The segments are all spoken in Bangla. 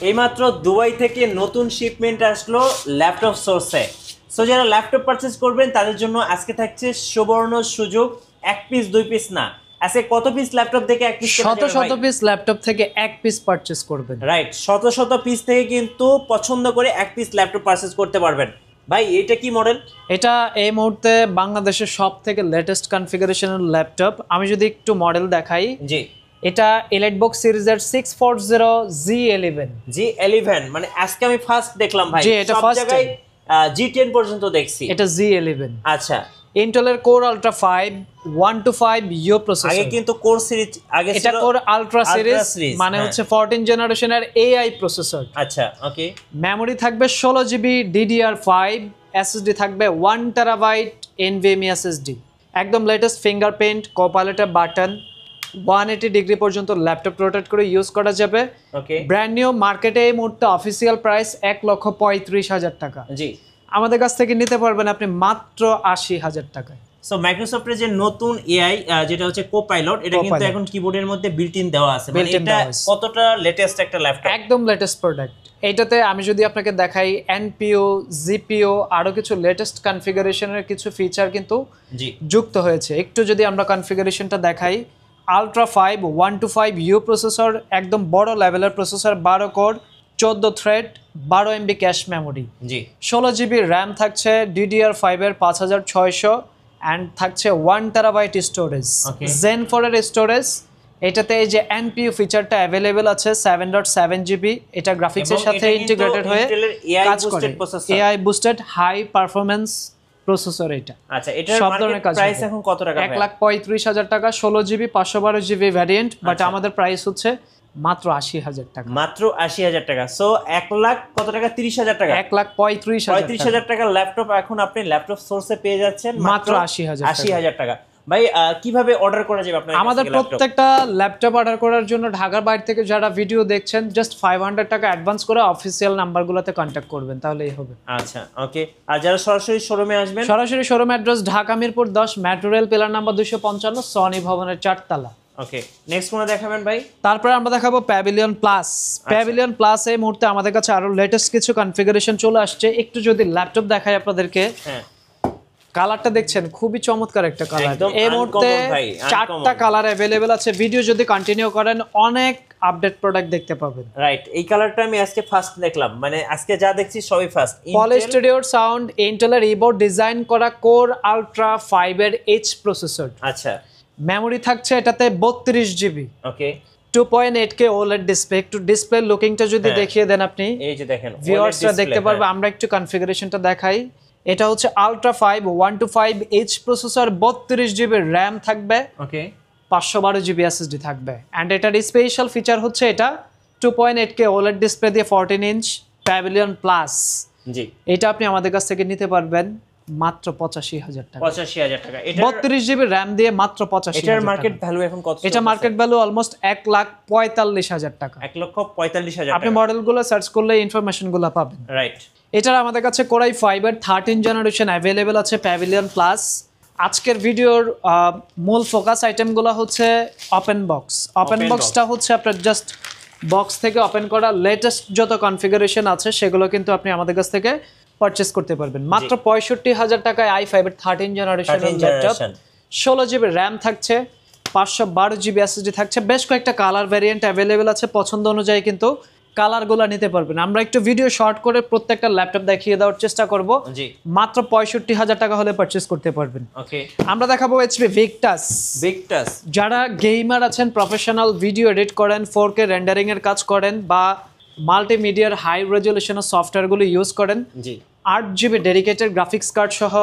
এইমাত্র দুবাই থেকে নতুন শিপমেন্ট আসলো ল্যাপটপ সোর্সে। সো যারা ল্যাপটপ পারচেজ করবেন তাদের জন্য আজকে থাকছে সুবর্ণ সুযোগ, এক পিস দুই পিস না, আজকে কত পিস ল্যাপটপ থেকে এক পিস, শত পিস ল্যাপটপ থেকে এক পিস পারচেজ করবেন। রাইট, শত পিস থেকে কিন্তু পছন্দ করে এক পিস ল্যাপটপ পারচেজ করতে পারবেন। ভাই এটা কি মডেল? এটা এই মুহূর্তে বাংলাদেশের সব থেকে লেটেস্ট কনফিগারেশনের ল্যাপটপ। আমি যদি একটু মডেল দেখাই, জি এটা এলাইটবুক সিরিজের 640 G11, মানে আজকে আমি ফার্স্ট দেখলাম ভাই, জি এটা সব ফার্স্ট জায়গায় G10 পর্যন্ত দেখছি, এটা G11। আচ্ছা, ইন্টেলের কোর আলট্রা 5 125 ইউ প্রসেসর। আগে কিন্তু কোর সিরিজ, আগে এটা কোর আলট্রা সিরিজ, মানে হ্যাঁ। হচ্ছে 14 জেনারেশনের এআই প্রসেসর। আচ্ছা ওকে। মেমোরি থাকবে 16GB DDR5, এসএসডি থাকবে 1 টেরাবাইট NVMe এসএসডি। একদম লেটেস্ট ফিঙ্গারপ্রিন্ট, কোপাইলটের বাটন, 180 ডিগ্রি পর্যন্ত ল্যাপটপ রোটেট করে ইউজ করা যাবে। ওকে, ব্র্যান্ড নিউ মার্কেটে এই মুহূর্তে অফিসিয়াল প্রাইস 1,35,000 টাকা। জি, আমাদের কাছ থেকে নিতে পারবেন আপনি মাত্র 80,000 টাকায়। সো মাইক্রোসফটের যে নতুন এআই যেটা হচ্ছে কোপাইলট, এটা কিন্তু এখন কিবোর্ডের মধ্যে বিল্ট ইন দেওয়া আছে, মানে এটা কতটা লেটেস্ট একটা ল্যাপটপ, একদম লেটেস্ট প্রোডাক্ট। এইটাতে আমি যদি আপনাকে দেখাই এনপিও, জিপিও, আরো কিছু লেটেস্ট কনফিগারেশনের কিছু ফিচার কিন্তু জি যুক্ত হয়েছে। একটু যদি আমরা কনফিগারেশনটা দেখাই, আলট্রা 5 125 ইউ প্রসেসর, একদম বড় লেভেলের processor, 12 core, 14 thread, 12 MB cache memory, G 16GB RAM থাকছে, DDR5 এর 5600 অ্যান্ড থাকছে 1 টেরাবাইট স্টোরেজ, জেন 4 এর স্টোরেজ। এটাতে এই যে এনপিইউ ফিচারটা অ্যাভেলেবেল আছে 7.7GB, এটা গ্রাফিক্সের সাথে ইন্টিগ্রেটেড হয়ে কাজ করে, AI boosted high performance processor এটা। আচ্ছা, এটার মার্কেট প্রাইস এখন কত টাকা? 1,35,000 টাকা, 16GB 512GB ভ্যারিয়েন্ট, বাট আমাদের প্রাইস হচ্ছে মাত্র 80,000 টাকা। মাত্র 80,000 টাকা। সো 1 লাখ কত টাকা? 30,000 টাকা, 1,35,000 টাকার ল্যাপটপ এখন আপনি ল্যাপটপ সোর্সে পেয়ে যাচ্ছেন মাত্র 80,000 টাকা। ভাই কিভাবে অর্ডার করা যাবে আপনার? আমাদের প্রত্যেকটা ল্যাপটপ অর্ডার করার জন্য ঢাকার বাইরে থেকে যারা ভিডিও দেখছেন, জাস্ট 500 টাকা অ্যাডভান্স করে অফিসিয়াল নাম্বারগুলোতে কন্ট্যাক্ট করবেন, তাহলেই হবে। আচ্ছা ওকে। আর যারা সরাসরি শোরুমে আসবেন, সরাসরি showroom address Dhaka Mirpur 10 metro rail pillar number 255 Sony ভবনের 4 তলা। ওকে, নেক্সট কোন দেখাবেন ভাই? তারপরে আমরা দেখাবো প্যাভিলিয়ন প্লাস। প্যাভিলিয়ন প্লাস এই মুহূর্তে আমাদের কাছে আরো লেটেস্ট কিছু কনফিগারেশন চলে আসছে। একটু যদি ল্যাপটপ দেখাই আপনাদেরকে, হ্যাঁ, কালারটা দেখছেন খুবই চমৎকার একটা কালার। এই মুহূর্তে 4টা কালার अवेलेबल আছে। ভিডিও যদি কন্টিনিউ করেন অনেক আপডেট প্রোডাক্ট দেখতে পাবেন। রাইট, এই কালারটা আমি আজকে ফার্স্ট দেখলাম, মানে আজকে যা দেখছি সবই ফার্স্ট। পলি স্টুডিওর সাউন্ড, ইন্টেলের ইবোর্ড ডিজাইন করা কোর আলট্রা 5 এর এইচ প্রসেসর। আচ্ছা, মেমোরি থাকছে এটাতে 32GB। ওকে, 2.8K OLED ডিসপ্লে। একটু ডিসপ্লে লুকিংটা যদি দেখিয়ে দেন আপনি, এই যে দেখেন ভিউয়ার্সরা দেখতে পারবে। আমরা একটু কনফিগারেশনটা দেখাই। এটা হচ্ছে ultra 5 125H processor, 32GB RAM থাকবে, ওকে, 512GB এসএসডি থাকবে। এন্ড এটার স্পেশাল ফিচার হচ্ছে এটা 2.8K OLED ডিসপ্লে দিয়ে 14 ইঞ্চ প্যাভিলিয়ন প্লাস। জি, এটা আপনি আমাদের কাছ থেকে নিতে পারবেন মাত্র 85,000 টাকা। 85,000 টাকা। এটা 32GB র্যাম দিয়ে মাত্র 85,000। এটার মার্কেট ভ্যালু এখন কত? এটা মার্কেট ভ্যালু অলমোস্ট 1,45,000 টাকা। 1,45,000 আপনি মডেলগুলো সার্চ করলে ইনফরমেশনগুলো পাবেন। রাইট। এটার আমাদের কাছে কোরাই 5 এর 13 জেনারেশন অ্যাভেলেবেল আছে প্যাভিলিয়ন প্লাস। আজকের ভিডিওর মূল ফোকাস আইটেমগুলো হচ্ছে ওপেন বক্স। ওপেন বক্সটা হচ্ছে আপনার জাস্ট বক্স থেকে ওপেন করা লেটেস্ট যত কনফিগারেশন আছে সেগুলো কিন্তু আপনি আমাদের কাছ থেকে পারচেজ করতে পারবেন মাত্র 65,000 টাকায়। i5 এর 13 জেনারেশনের ল্যাপটপ, 16GB র্যাম থাকছে, 512GB এসএসডি থাকছে। বেশ কয়েকটা কালার ভ্যারিয়েন্ট অ্যাভেলেবেল আছে, পছন্দ অনুযায়ী কিন্তু কালারগুলো নিতে পারবেন। আমরা একটু ভিডিও শর্ট করে প্রত্যেকটা ল্যাপটপ দেখিয়ে দেওয়ার চেষ্টা করব। জি, মাত্র 65,000 টাকা হলে পারচেজ করতে পারবেন। ওকে, আমরা দেখাবো HP ভিক্টাস। যারা গেমার আছেন, প্রফেশনাল ভিডিও এডিট করেন, 4K রেন্ডারিং এর কাজ করেন, বা মাল্টিমিডিয়ার হাই রেজলিউশনের সফটওয়্যারগুলো ইউজ করেন, জি, 8GB ডেডিকেটেড গ্রাফিক্স কার্ড সহ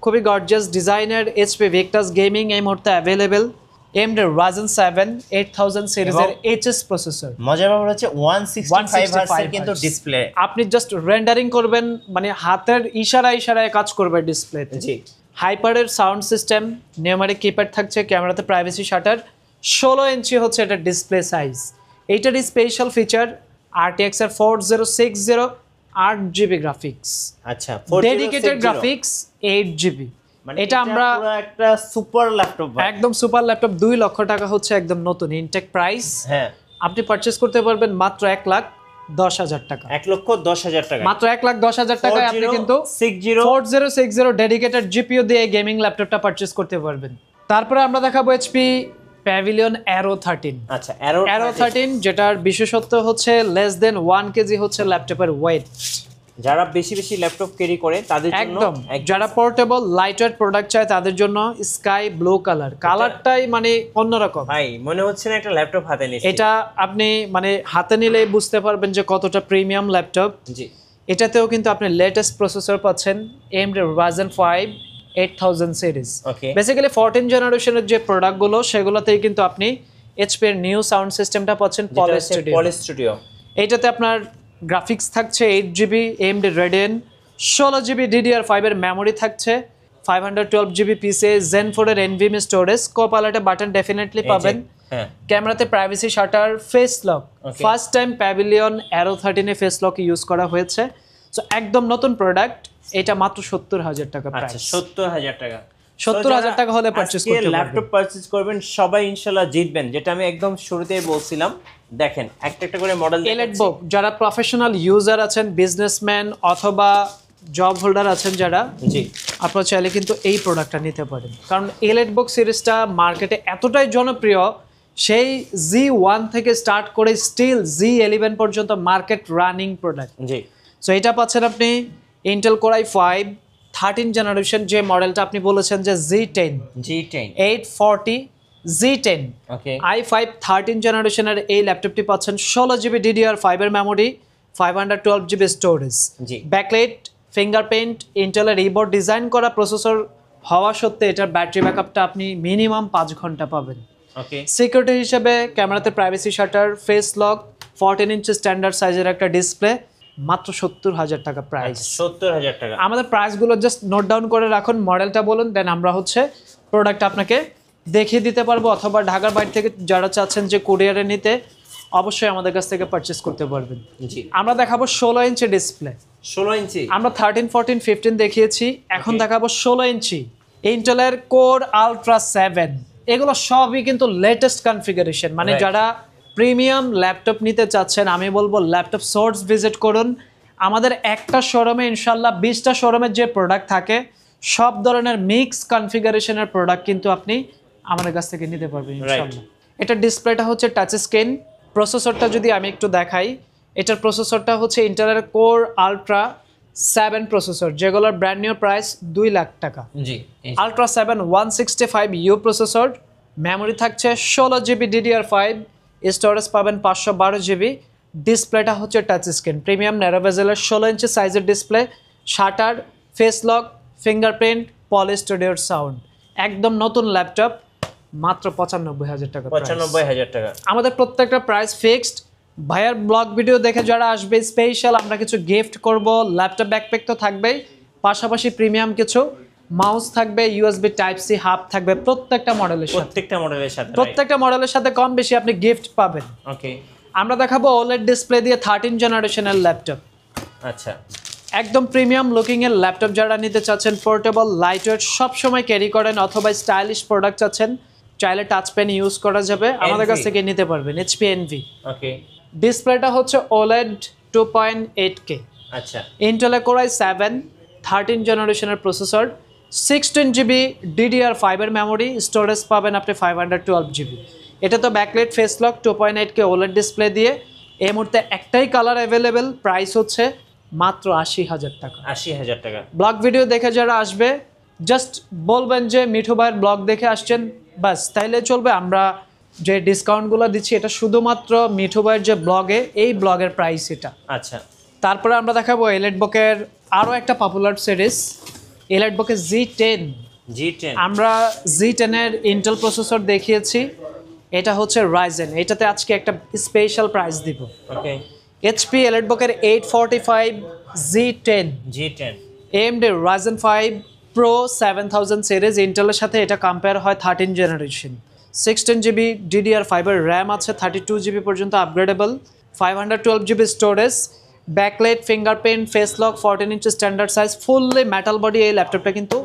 খুবই গর্জিয়াস ডিজাইনের HP ভিক্টাস গেমিং এই মুহূর্তে অ্যাভেলেবেল। AMD Ryzen 7 8000 সিরিজের HS প্রসেসর। মজার ব্যাপার হচ্ছে 165 হার্টজের কিন্তু ডিসপ্লে। আপনি জাস্ট রেন্ডারিং করবেন, মানে হাতের ইশারায় কাজ করবে ডিসপ্লেতে। জি, হাইপারের সাউন্ড সিস্টেম, নিউমারিক কিপ্যাড থাকছে, ক্যামেরাতে প্রাইভেসি শাটার, 16 ইঞ্চি হচ্ছে এটা ডিসপ্লে সাইজ। এইটার স্পেশাল ফিচার RTX এর 4060 8GB গ্রাফিক্স। আচ্ছা, ডেডিকেটেড গ্রাফিক্স 8GB। এটা আমরা একটা সুপার ল্যাপটপ, একদম সুপার ল্যাপটপ। 2 লক্ষ টাকা হচ্ছে একদম নতুন ইনটেক প্রাইস। হ্যাঁ, আপনি পারচেজ করতে পারবেন মাত্র 10,000 টাকা, 1,10,000 টাকা, মাত্র 1,10,000 টাকায় আপনি কিন্তু 4060 ডেডিকেটেড জিপিইউ দিয়ে গেমিং ল্যাপটপটা পারচেজ করতে পারবেন। তারপরে আমরা দেখাবো এইচপি প্যাভিলিয়ন অ্যারো 13। আচ্ছা, অ্যারো 13 যেটার বিশেষত্ব হচ্ছে লেস দেন 1 কেজি হচ্ছে ল্যাপটপের ওয়েট। যারা বেশি বেশি ল্যাপটপ ক্যারি করে তাদের জন্য একদম, যারা পোর্টেবল লাইট ওয়েট প্রোডাক্ট চায় তাদের জন্য স্কাই ব্লু কালারটাই মানে অন্যরকম ভাই, মনে হচ্ছে না একটা ল্যাপটপ হাতে নিয়েছি। এটা আপনি মানে হাতে নিলেই বুঝতে পারবেন যে কতটা প্রিমিয়াম ল্যাপটপ। জি, এটাতেও কিন্তু আপনি লেটেস্ট প্রসেসর পাচ্ছেন, AMD Ryzen 5 8000 সিরিজ। ওকে, বেসিক্যালি 14 জেনারেশনের যে প্রোডাক্টগুলো সেগুলোতেই কিন্তু আপনি এইচপি এর নিউ সাউন্ড সিস্টেমটা পাচ্ছেন পলি স্টুডিও। এইটাতে আপনার গ্রাফিক্স থাকছে 8GB AMD Radeon, 16GB DDR5 এর মেমোরি থাকছে, 512GB PCIe Zen 4 এর NVMe স্টোরেজ, কোপাইলটে বাটন ডেফিনেটলি পাবেন। হ্যাঁ, ক্যামেরাতে privacy shutter, face lock, first time pavilion arrow 13 এ ফেস লক ইউজ করা হয়েছে। সো একদম নতুন প্রোডাক্ট, এটা মাত্র 70,000 টাকা প্রাইস। আচ্ছা, 70,000 টাকা। 70,000 টাকা হলে পারচেজ করতে পারবেন। ল্যাপটপ পারচেজ করবেন, সবাই ইনশাআল্লাহ জিতবেন, যেটা আমি একদম শুরুতেই বলছিলাম। দেখেন একটা একটা করে মডেল এলিটবুক, যারা প্রফেশনাল ইউজার আছেন, বিজনেসম্যান অথবা জব হোল্ডার আছেন যারা, জি, আপনারা চাইলে কিন্তু এই প্রোডাক্টটা নিতে পারেন। কারণ এলিটবুক সিরিজটা মার্কেটে এতটাই জনপ্রিয়, সেই Z1 থেকে স্টার্ট করে স্টিল Z11 পর্যন্ত মার্কেট রানিং প্রোডাক্ট। জি, সো এটা পাচ্ছেন আপনি ইন্টেল কোর i5 13 জেনারেশন, যে মডেলটা আপনি বলেছেন যে Z10 840 Z10 ওকে, i5 13 জেনারেশনের এই ল্যাপটপটি পাচ্ছেন 16GB DDR5 এর মেমোরি, 512GB স্টোরেজ, জি, ব্যাকলাইট, ফিঙ্গারপ্রিন্ট, ইন্টেলের রিবোর্ড ডিজাইন করা প্রসেসর হওয়া সত্ত্বে এটার ব্যাটারি ব্যাকআপটা আপনি মিনিমাম 5 ঘন্টা পাবেন। ওকে, সিকিউরিটি হিসেবে ক্যামেরাতে প্রাইভেসি শাটার, ফেস লক, 14 ইঞ্চি স্ট্যান্ডার্ড সাইজের একটা ডিসপ্লে, মাত্র 70,000 টাকা প্রাইস। 70,000 টাকা। আমাদের প্রাইসগুলো জাস্ট নোট ডাউন করে রাখুন, মডেলটা বলুন, দেন আমরা হচ্ছে প্রোডাক্ট আপনাকে দেখিয়ে দিতে পারবো, অথবা ঢাকার বাইরে থেকে যারা চাচ্ছেন যে কুরিয়ারে নিতে, অবশ্যই আমাদের কাছ থেকে পারচেস করতে পারবেন। জি, আমরা দেখাবো 16 ইঞ্চি ডিসপ্লে। 16 ইঞ্চি, আমরা 13, 14, 15 দেখিয়েছি, এখন দেখাবো 16 ইঞ্চি ইন্টেলের কোর আলট্রা 7। এগুলো সবই কিন্তু লেটেস্ট কনফিগারেশন, মানে যারা প্রিমিয়াম ল্যাপটপ নিতে চাচ্ছেন, আমি বলবো ল্যাপটপ সোর্স ভিজিট করুন। আমাদের একটা শোরুমে ইনশাল্লাহ 20টা শোরুমের যে প্রোডাক্ট থাকে, সব ধরনের মিক্স কনফিগারেশনের প্রোডাক্ট কিন্তু আপনি আমাদের কাছ থেকে নিতে পারবেন ইনশাল্লাহ। এটা ডিসপ্লেটা হচ্ছে টাচ স্ক্রিন। প্রসেসরটা যদি আমি একটু দেখাই, এটার প্রসেসরটা হচ্ছে ইন্টেলের কোর আলট্রা 7 প্রসেসর, যেগুলোর ব্র্যান্ড নিউ প্রাইস 2 লাখ টাকা। জি, আলট্রা 7 165U প্রসেসর, মেমোরি থাকছে 16GB DDR5, স্টোরেজ পাবেন 512GB, ডিসপ্লেটা হচ্ছে টাচ স্ক্রিন, প্রিমিয়াম ন্যারো বেজেলের 16 ইঞ্চি সাইজের display, shutter, face lock, fingerprint, poly স্টুডিওর সাউন্ড। একদম নতুন ল্যাপটপ, মাত্র 95,000 টাকা। 95,000 টাকা। আমাদের প্রত্যেকটা প্রাইস ফিক্সড। ভাইয়ার ব্লগ ভিডিও দেখে যারা আসবে স্পেশাল আমরা কিছু গিফট করব, ল্যাপটপ ব্যাকপ্যাক তো থাকবেই, পাশাপাশি প্রিমিয়াম কিছু মাউস থাকবে, ইউএসবি টাইপ সি হাব থাকবে প্রত্যেকটা মডেলের সাথে। প্রত্যেকটা মডেলের সাথে কম বেশি আপনি গিফট পাবেন। ওকে, আমরা দেখাবো OLED ডিসপ্লে দিয়ে 13 জেনারেশনের ল্যাপটপ। আচ্ছা, একদম প্রিমিয়াম লুকিং এর ল্যাপটপ যারা নিতে চাচ্ছেন, পোর্টেবল লাইট ওয়েট, সব সময় ক্যারি করেন, অথবা স্টাইলিশ প্রোডাক্ট চাচ্ছেন, চাইলে টাচ পেন ইউজ করা যাবে, আমাদের কাছ থেকে নিতে পারবেন। HP Envy। ওকে, ডিসপ্লেটা হচ্ছে OLED 2.8K। আচ্ছা, ইন্টেল কোর i7 13 জেনারেশনের প্রসেসর, 16GB DDR5 এর মেমোরি, স্টোরেজ পাবেন আপনি 512GB। এটা তো backlight, face lock, 2.8K OLED display দিয়ে। এই মুহূর্তে একটাই কালার অ্যাভেলেবেল, প্রাইস হচ্ছে মাত্র 80,000 টাকা। 80,000 টাকা। ব্লগ ভিডিও দেখে যারা আসবে জাস্ট বলবেন যে মিঠু ভাইয়ের ব্লগ দেখে আসছেন, বাস তাইলে চলবে। আমরা যে ডিসকাউন্টগুলো দিচ্ছি এটা শুধুমাত্র মিঠু ভাইয়ের যে ব্লগে, এই ব্লগের প্রাইস এটা। আচ্ছা, তারপরে আমরা দেখাবো এলিটবুকের আরও একটা পপুলার সিরিজ, এলিটবুকের Z10। আমরা Z10 এর ইন্টেল প্রসেসর দেখিয়েছি, এটা হচ্ছে রাইজেন, এটাতে আজকে একটা স্পেশাল প্রাইস দিব। ওকে, HP এলিটবুকের 845 Z10, AMD Ryzen 5 Pro 7000 series, ইন্টেলের সাথে এটা কম্পেয়ার হয় 13 জেনারেশন। 16GB DDR5 এর র্যাম আছে, 32GB পর্যন্ত upgradable, 512GB storage, backlight, fingerprint, face lock, 14 ইঞ্চি standard size, fully metal body. এই ল্যাপটপটা কিন্তু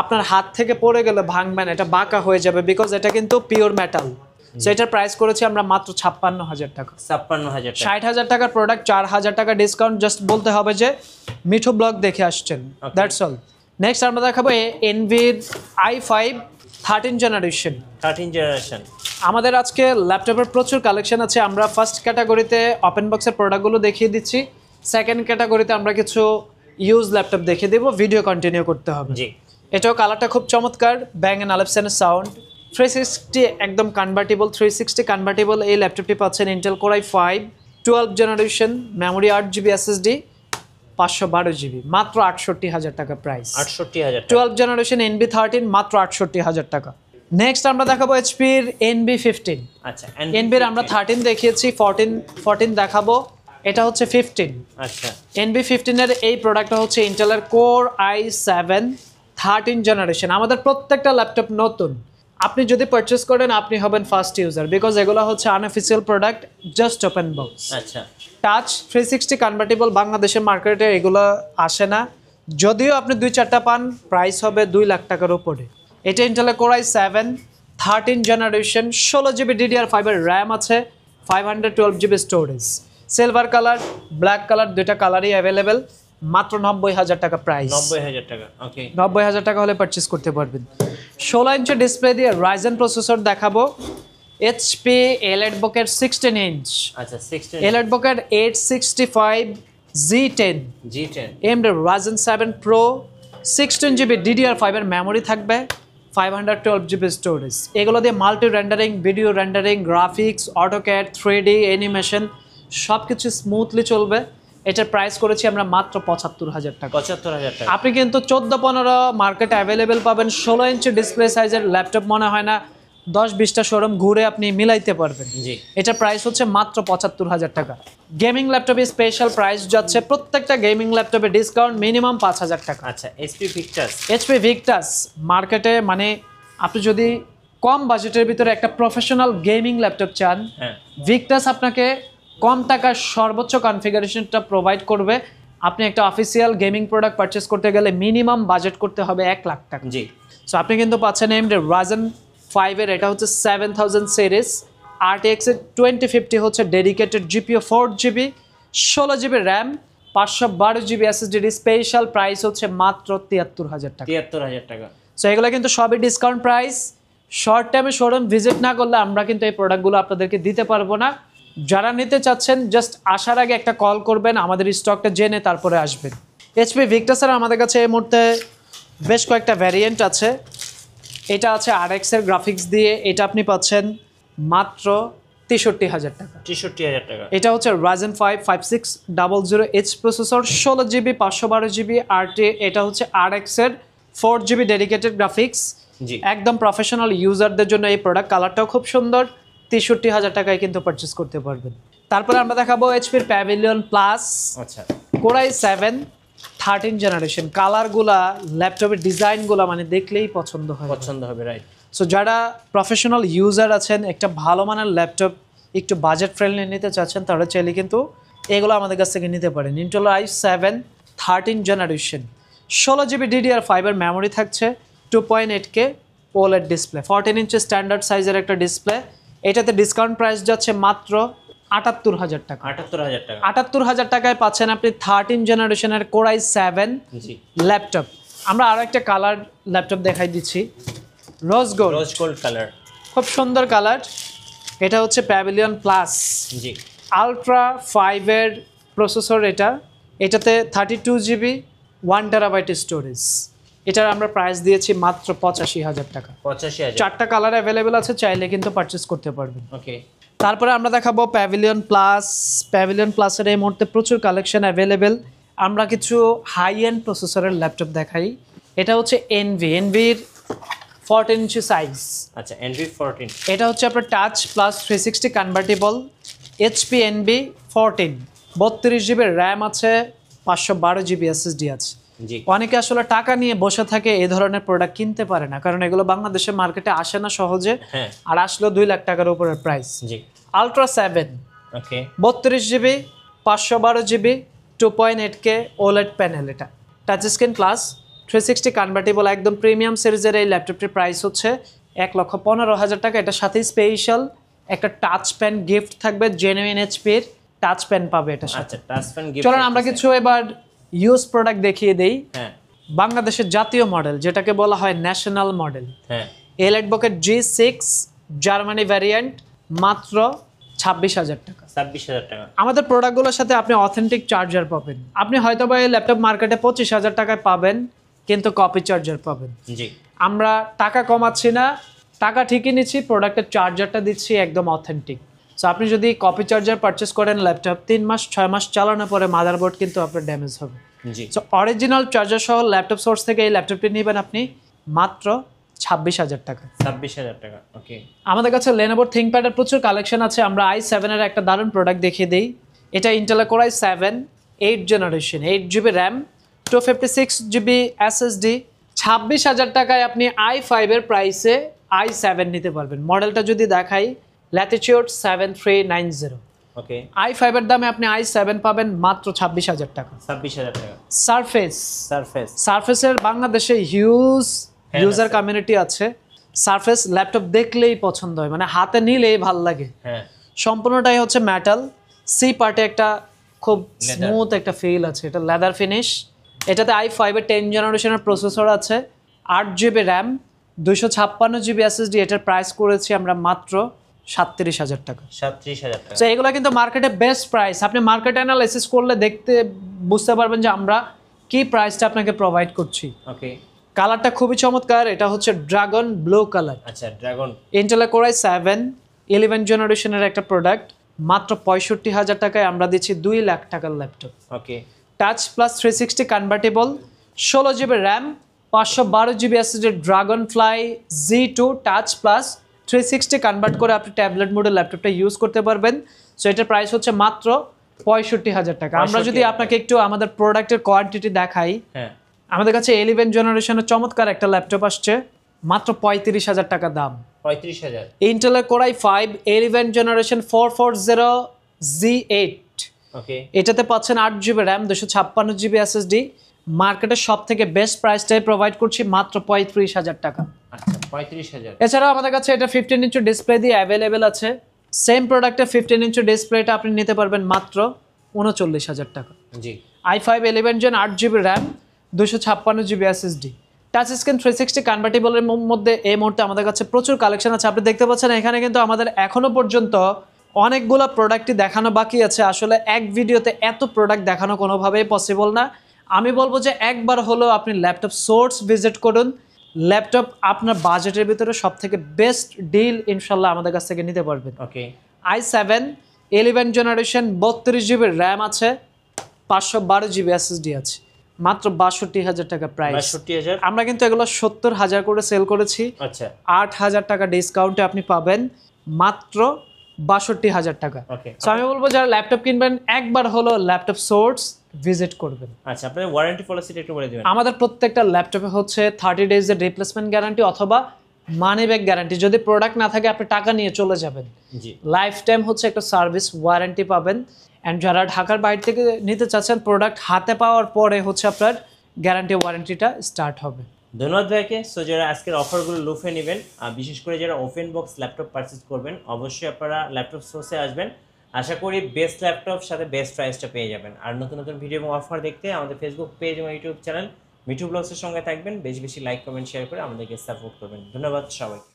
আপনার হাত থেকে পড়ে গেলে ভাঙবে না, এটা বাঁকা হয়ে যাবে, বিকজ এটা কিন্তু পিওর মেটাল। সো এটার প্রাইস করেছি আমরা মাত্র 56,000 টাকা। 56,000 টাকা। 60,000 টাকার প্রোডাক্ট 4,000 টাকা ডিসকাউন্ট, জাস্ট বলতে হবে যে মিঠু ব্লগ দেখে আসছেন, দ্যাটস অল। নেক্সট আমরা দেখাবো এনভির i5 13 জেনারেশন। আমাদের আজকে ল্যাপটপের প্রচুর কালেকশন আছে। আমরা ফার্স্ট ক্যাটাগরিতে ওপেন বক্সের প্রোডাক্টগুলো দেখিয়ে দিচ্ছি, সেকেন্ড ক্যাটাগরিতে আমরা কিছু ইউজ ল্যাপটপ দেখিয়ে দেবো, ভিডিও কন্টিনিউ করতে হবে। জি, এটাও কালারটা খুব চমৎকার, ব্যাং অ্যান্ড অলিপসনের সাউন্ড, 360 একদম কনভার্টেবল, 360 কনভার্টেবল। এই ল্যাপটপটি পাচ্ছেন Intel core i5 12 generation, memory 8GB SSD, 512GB, মাত্র 68,000 টাকা প্রাইস। 68,000 12 জেনারেশন NB13 মাত্র 68,000 টাকা। নেক্সট আমরা দেখাবো এইচপির NB15। আচ্ছা, NBর আমরা 13 দেখিয়েছি, 14 দেখাবো, এটা হচ্ছে 15। আচ্ছা, NB15 এর এই প্রোডাক্টটা হচ্ছে ইন্টেলের কোর i7 13 জেনারেশন। আমাদের প্রত্যেকটা ল্যাপটপ নতুন, আপনি যদি পারচেস করেন আপনি হবেন ফার্স্ট ইউজার, বিকজ এগুলো হচ্ছে unofficial product, just open box. আচ্ছা, টাচ 360 কনভার্টেবল, বাংলাদেশের মার্কেটে এগুলো আসে না, যদিও আপনি 2-4টা পান, প্রাইস হবে 2 লাখ টাকার উপরে। এটা ইন্টেলের core i7 13 generation, 16GB DDR5 এর র্যাম আছে, 512GB storage, silver colour, black colour, দুইটা কালারই অ্যাভেলেবেল, মাত্র 90,000 টাকা প্রাইস। 90,000 টাকা। ওকে, 90,000 টাকা হলে পারচেস করতে পারবেন। 16 ইঞ্চের ডিসপ্লে দিয়ে রাইজেন প্রসেসর দেখাবো, এইচপি এলিটবুক এর 16 ইঞ্চ, আচ্ছা, 16 এলিটবুক এর 865 G10, AMD Ryzen 7 Pro, 16GB DDR5 এর মেমোরি থাকবে, 512GB স্টোরেজ। এগুলো দিয়ে multi rendering, video rendering, graphics, AutoCAD, 3D animation সব কিছু স্মুথলি চলবে। এটার প্রাইস করেছি আমরা মাত্র 75,000 টাকা। 75,000 টাকা। আপনি কিন্তু 14-15 মার্কেটে অ্যাভেলেবেল পাবেন। 16 ইঞ্চি ডিসপ্লে সাইজের ল্যাপটপ মনে হয় না 10-20টা শোরুম ঘুরে আপনি মিলাইতে পারবেন। জি, এটার প্রাইস হচ্ছে মাত্র 75,000 টাকা। গেমিং ল্যাপটপে স্পেশাল প্রাইস যাচ্ছে, প্রত্যেকটা গেমিং ল্যাপটপে ডিসকাউন্ট মিনিমাম 5,000 টাকা। আচ্ছা, এইচপি ভিক্টাস। এইচপি ভিক্টাস মার্কেটে, মানে আপনি যদি কম বাজেটের ভিতরে একটা প্রফেশনাল গেমিং ল্যাপটপ চান, হ্যাঁ, ভিক্টাস আপনাকে কম টাকার সর্বোচ্চ কনফিগারেশনটা প্রোভাইড করবে। আপনি একটা অফিসিয়াল গেমিং প্রোডাক্ট পারচেস করতে গেলে মিনিমাম বাজেট করতে হবে 1 লাখ টাকা। জি, সো আপনি কিন্তু পাচ্ছেন AMD Ryzen 5 এর, এটা হচ্ছে 7000 সিরিজ, RTX এর 2050 হচ্ছে dedicated GPU, 4GB, 16GB RAM, 512GB SSD। Special price হচ্ছে মাত্র 73,000 টাকা। 73,000 টাকা। সো এগুলো কিন্তু সবই ডিসকাউন্ট প্রাইস। শর্ট টাইমে শোরুম ভিজিট না করলে আমরা কিন্তু এই প্রোডাক্টগুলো আপনাদেরকে দিতে পারবো না। যারা নিতে চাচ্ছেন জাস্ট আসার আগে একটা কল করবেন, আমাদের স্টকটা জেনে তারপরে আসবেন। এইচপি ভিক্টাসের আমাদের কাছে এই মুহূর্তে বেশ কয়েকটা ভ্যারিয়েন্ট আছে। এটা আছে RX এর গ্রাফিক্স দিয়ে, এটা আপনি পাচ্ছেন মাত্র 63,000 টাকা। 63,000 টাকা। এটা হচ্ছে Ryzen 5 5600H processor, 16GB 512GB RT, এটা হচ্ছে RX এর 4GB ডেডিকেটেড গ্রাফিক্স। জি, একদম প্রফেশনাল ইউজারদের জন্য এই প্রোডাক্ট, কালারটাও খুব সুন্দর, 63,000 টাকায় কিন্তু পারচেস করতে পারবেন। তারপরে আমরা দেখাবো এইচপির প্যাভিলিয়ন প্লাস। আচ্ছা, কোর i7 13 জেনারেশন। কালারগুলা, ল্যাপটপের ডিজাইনগুলা মানে দেখলেই পছন্দ হবে, রাইট। সো যারা প্রফেশনাল ইউজার আছেন, একটা ভালো মানের ল্যাপটপ একটু বাজেট ফ্রেন্ডলি নিতে চাচ্ছেন, তাহলে চাইলে কিন্তু এগুলো আমাদের কাছ থেকে নিতে পারেন। Intel i7 13 generation, 16GB DDR5 এর মেমোরি থাকছে, 2.8K OLED ডিসপ্লে, 14 ইঞ্চি স্ট্যান্ডার্ড সাইজের একটা ডিসপ্লে। এটাতে ডিসকাউন্ট প্রাইস যাচ্ছে মাত্র 78,000 টাকা। 78,000 টাকা। 78,000 টাকায় পাচ্ছেন আপনি 13 জেনারেশনের কোর i7 জি, ল্যাপটপ। আমরা আরো একটা কালার ল্যাপটপ দেখাই দিচ্ছি, রোজ গোল্ড কালার, খুব সুন্দর কালার। এটা হচ্ছে প্যাভিলিয়ন প্লাস। জি, আলট্রা 5 এর প্রসেসর, এটাতে 32GB 1TB স্টোরেজ। এটার আমরা প্রাইস দিয়েছি মাত্র 85,000 টাকা। 85,000। 4টা কালার অ্যাভেলেবেল আছে, চাইলে কিন্তু পারচেস করতে পারবেন। ওকে, তারপরে আমরা দেখাবো প্যাভিলিয়ন প্লাস। প্যাভিলিয়ন প্লাসের এই মুহূর্তে প্রচুর কালেকশন অ্যাভেলেবেল। আমরা কিছু হাই এন্ড প্রসেসরের ল্যাপটপ দেখাই। এটা হচ্ছে এনভির 14 ইঞ্চি সাইজ। আচ্ছা, NV14। এটা হচ্ছে আপনার touch plus 360 convertible, HP NV14, 32GB RAM আছে, 512GB SSD আছে। জি, অনেকে আসলে টাকা নিয়ে বসে থাকে, এই ধরনের প্রোডাক্ট কিনতে পারে না, কারণ এগুলো বাংলাদেশের মার্কেটে আসে না সহজে, হ্যাঁ, আর আসলেও 2 লাখ টাকার উপরের প্রাইস। জি, আলট্রা 7, ওকে, 32GB 512GB 2.8K OLED panel. এটা টাচ স্ক্রিন প্লাস 360 কনভার্টেবল, একদম প্রিমিয়াম সিরিজের এই ল্যাপটপটির প্রাইস হচ্ছে 1,15,000 টাকা। এটার সাথে স্পেশাল একটা টাচ পেন গিফট থাকবে, জেনুইন এইচপির টাচ পেন পাবে এটা সাথে। আচ্ছা, টাচ পেন গিফট। চলুন আমরা কিছু এবার ইউজ প্রোডাক্ট দেখিয়ে দেই। হ্যাঁ, বাংলাদেশের জাতীয় মডেল যেটাকে বলা হয় ন্যাশনাল মডেল, হ্যাঁ, elite bucket G6 Germany variant, মাত্র 26,000 টাকা। 26,000 টাকা। আমাদের প্রোডাক্টগুলোর সাথে আপনি অথেন্টিক চার্জার পাবেন। আপনি হয়তো বা এই ল্যাপটপ মার্কেটে 25,000 টাকায় পাবেন, কিন্তু কপি চার্জার পাবেন। জি, আমরা টাকা কমাচ্ছি না, টাকা ঠিকই নিচ্ছি, প্রোডাক্টের চার্জারটা দিচ্ছি একদম অথেন্টিক। সো আপনি যদি কপি চার্জার পারচেস করেন, ল্যাপটপ 3 মাস 6 মাস চালানোর পরে মাদারবোর্ড কিন্তু আপনার ড্যামেজ হবে। জি। সো অরিজিনাল চার্জার সহ ল্যাপটপ সোর্স থেকে এই ল্যাপটপটি নেবেন আপনি মাত্র 26,000 টাকা। 26,000 টাকা। ওকে। আমাদের কাছে Lenovo ThinkPad এর প্রচুর কালেকশন আছে। আমরা i7 এর একটা দারুণ প্রোডাক্ট দেখিয়ে দেই। এটা Intel Core i7 8 generation, 8GB RAM, 256GB SSD। 26,000 টাকায় আপনি i5 এর প্রাইসে i7 নিতে পারবেন। মডেলটা যদি দেখাই, Latitude 7390। ওকে। i5 এর দামে আপনি i7 পাবেন মাত্র 26,000 টাকা। 26,000 টাকা। সারফেসের বাংলাদেশে হিউজ হ্যাঁ, ইউজার আছে। কমিউনিটি আছে। সারফেস ল্যাপটপ দেখলেই পছন্দ হয়, মানে হাতে নিলেই ভাল লাগে। হ্যাঁ, সম্পূর্ণটাই হচ্ছে মেটাল, সি পার্টে একটা খুব স্মুথ একটা ফিল আছে, এটা লেদার ফিনিশ। এটাতে i5 এর 10 জেনারেশনের প্রসেসর আছে, 8GB RAM, 256GB SSD। এটার প্রাইস করেছি আমরা মাত্র 37,000 টাকা। 37,000 টাকা। তো এগুলো কিন্তু মার্কেটে বেস্ট প্রাইস। আপনি মার্কেট অ্যানালাইসিস করলে দেখতে বুঝতে পারবেন যে আমরা কি প্রাইসটা আপনাকে প্রোভাইড করছি। ওকে। কালারটা খুবই চমৎকার, এটা হচ্ছে ড্রাগন ব্লু কালার। আচ্ছা, ড্রাগন। Intel Core i7 11 জেনারেশনের একটা প্রোডাক্ট, মাত্র 65,000 টাকায় আমরা দিচ্ছি 2 লাখ টাকার laptop. Okay. Touch plus 360 convertible, 16GB RAM, 512GB SSD Dragonfly Z2 touch plus 360 convert করে আপনি ট্যাবলেট মোডে ল্যাপটপটা ইউজ করতে পারবেন। সো এটার প্রাইস হচ্ছে মাত্র 65,000 টাকা। আমরা যদি আপনাকে একটু আমাদের প্রোডাক্টের কোয়ান্টিটি দেখাই, হ্যাঁ, আমাদের কাছে 11 জেনারেশনের চমৎকার একটা ল্যাপটপ আসছে, মাত্র 35,000 টাকা দাম। 35,000। Intel Core i5 11 generation 440Z8। ওকে। এটাতে পাচ্ছেন 8GB RAM, 256GB SSD। মার্কেটের সব থেকে বেস্ট প্রাইসটাই প্রোভাইড করছি মাত্র 35,000 টাকা। আচ্ছা, 35,000। এছাড়াও আমাদের কাছে এটা 15 ইঞ্চি ডিসপ্লে দিয়ে অ্যাভেলেবেল আছে। সেম প্রোডাক্টে 15 ইঞ্চি ডিসপ্লেটা আপনি নিতে পারবেন মাত্র 39,000 টাকা। জি। i5 11 Gen 8GB RAM, 256GB SSD। Touch screen 360 কনভার্টেবলের মধ্যে এই মুহূর্তে আমাদের কাছে প্রচুর কালেকশন আছে। আপনি দেখতে পাচ্ছেন এখানে কিন্তু আমাদের এখনো পর্যন্ত অনেকগুলো প্রোডাক্টই দেখানো বাকি আছে। আসলে এক ভিডিওতে এত প্রোডাক্ট দেখানো কোনোভাবেই পসিবল না। আমি বলবো যে একবার হলেও আপনি ল্যাপটপ সোর্স ভিজিট করুন। ল্যাপটপ আপনার বাজেটের ভিতরে সব থেকে বেস্ট ডিল ইনশাল্লাহ আমাদের কাছ থেকে নিতে পারবেন। ওকে। i7 11 জেনারেশন, 32GB RAM আছে, 512GB SSD আছে, মাত্র 62,000 টাকা প্রাইস। 62,000। আমরা কিন্তু এগুলো 70,000 করে সেল করেছি। আচ্ছা। 8,000 টাকা ডিসকাউন্টে আপনি পাবেন মাত্র 62,000 টাকা। ওকে। সো আমি বলবো যারা ল্যাপটপ কিনবেন একবার হলো ল্যাপটপ সোর্স ভিজিট করবেন। আচ্ছা, আপনাদের ওয়ারেন্টি পলিসিটা একটু বলে দিবেন। আমাদের প্রত্যেকটা ল্যাপটপে হচ্ছে 30 ডেজের রিপ্লেসমেন্ট গ্যারান্টি অথবা মানি ব্যাক গ্যারান্টি। যদি প্রোডাক্ট না থাকে আপনি টাকা নিয়ে চলে যাবেন। জি। লাইফ টাইম হচ্ছে একটা সার্ভিস ওয়ারেন্টি পাবেন। অ্যান্ড যারা ঢাকার বাইরে থেকে নিতে চাচ্ছেন, প্রোডাক্ট হাতে পাওয়ার পরে হচ্ছে আপনার গ্যারান্টি ওয়ারেন্টিটা স্টার্ট হবে। ধন্যবাদ ভাইকে। সো যারা আজকের অফারগুলো লুফে নেবেন, বিশেষ করে যারা ওপেন বক্স ল্যাপটপ পারচেজ করবেন, অবশ্যই আপনারা ল্যাপটপ সোর্সে আসবেন। আশা করি বেস্ট ল্যাপটপ সাথে বেস্ট প্রাইসটা পেয়ে যাবেন। আর নতুন নতুন ভিডিও এবং অফার দেখতে আমাদের ফেসবুক পেজ এবং ইউটিউব চ্যানেল মিঠু ব্লগসের সঙ্গে থাকবেন। বেশি বেশি লাইক কমেন্ট শেয়ার করে আমাদেরকে সাপোর্ট করবেন। ধন্যবাদ সবাইকে।